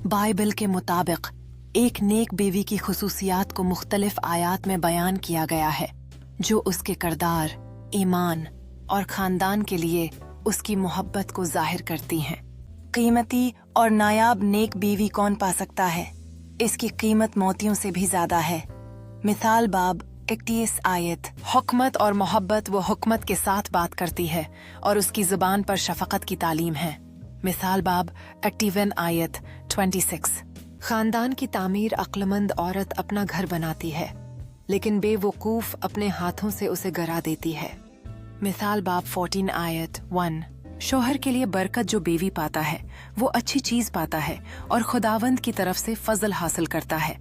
Bible के मुताबिक एक नेक बीवी की खुसूसियात को मुख्तलिफ आयात में बयान किया गया है जो उसके किरदार, ईमान और खानदान के लिए उसकी मोहब्बत को जाहिर करती हैं। कीमती और नायाब नेक बीवी कौन पा सकता है? इसकी कीमत मोतियों से भी ज्यादा है। मिसाल बाब 31 आयत। हुकमत और मोहब्बत वो हुकमत के साथ बात करती है और उसकी जुबान पर शफकत की तालीम है। मिसाल बाब 81 आयत 26। खानदान की तामीर अक्लमंद औरत अपना घर बनाती है लेकिन बेवकूफ अपने हाथों से उसे गिरा देती है। मिसाल बाब 14 आयत 1। शोहर के लिए बरकत जो बीवी पाता है वो अच्छी चीज पाता है और खुदावंद की तरफ से फजल हासिल करता है।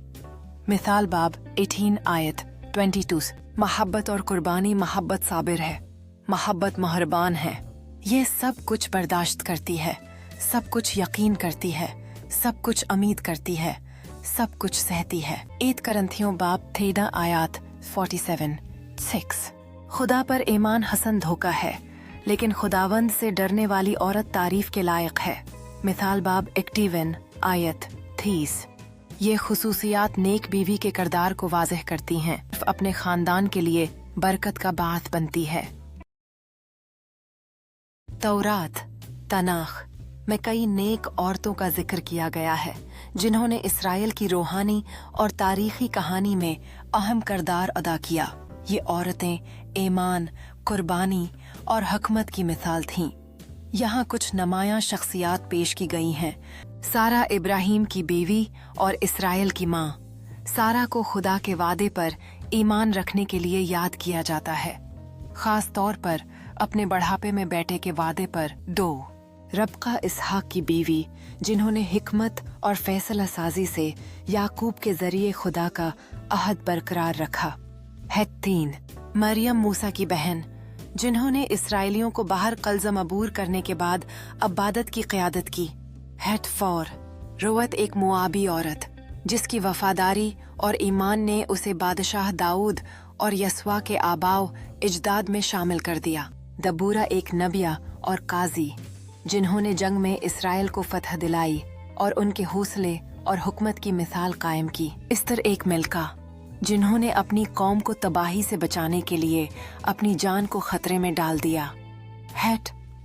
मिसाल बाब 18 आयत 22। मोहब्बत और कुर्बानी मोहब्बत साबिर है, मोहब्बत मेहरबान है। ये सब कुछ बर्दाश्त करती है, सब कुछ यकीन करती है, सब कुछ उम्मीद करती है, सब कुछ सहती है। 1 करंथियों बाब 13 आयत 47-6। खुदा पर ईमान हसन धोखा है लेकिन खुदावंद से डरने वाली औरत तारीफ के लायक है। मिसाल बाब 81 आयत 30। ये खुसूसियात नेक बीवी के किरदार को वाज़ेह करती हैं, अपने खानदान के लिए बरकत का बात बनती है। तौरात, तनाख में कई नेक औरतों का जिक्र किया गया है जिन्होंने इसराइल की रूहानी और तारीखी कहानी में अहम किरदार अदा किया। ये औरतें ईमान, कुर्बानी और हकमत की मिसाल थीं। यहाँ कुछ नमायां शख्सियात पेश की गई हैं। सारा इब्राहिम की बीवी और इसराइल की माँ। सारा को खुदा के वादे पर ईमान रखने के लिए याद किया जाता है, खास तौर पर अपने बढ़ापे में बेटे के वादे पर। 2 रबका इसहाक की बीवी जिन्होंने हिकमत और फैसला साजी से याकूब के जरिए खुदा का अहद बरकरार रखा है। 3 मरियम मूसा की बहन जिन्होंने इसराइलियों को बाहर कल्ज़म अबूर करने के बाद अब्बादत की क़यादत की है। 4 रुवत एक मुआबी औरत जिसकी वफादारी और ईमान ने उसे बादशाह दाऊद और यसवा के आबाओ इजदाद में शामिल कर दिया। दबूरा एक नबिया और काजी जिन्होंने जंग में इसराइल को फतह दिलाई और उनके हौसले और हुकमत की मिसाल कायम की। इस्तर एक मिल्का जिन्होंने अपनी कौम को तबाही से बचाने के लिए अपनी जान को खतरे में डाल दिया है।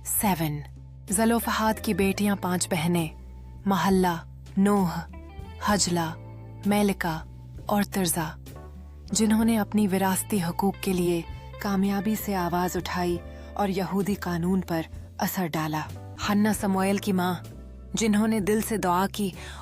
7 ज़लोफहाद की बेटियां 5 बहनें महल्ला, नूह, हजला, मेलिका और तिर्जा जिन्होंने अपनी विरासती हकूक के लिए कामयाबी से आवाज उठाई और यहूदी कानून पर असर डाला। हन्ना समूएल की माँ जिन्होंने दिल से दुआ की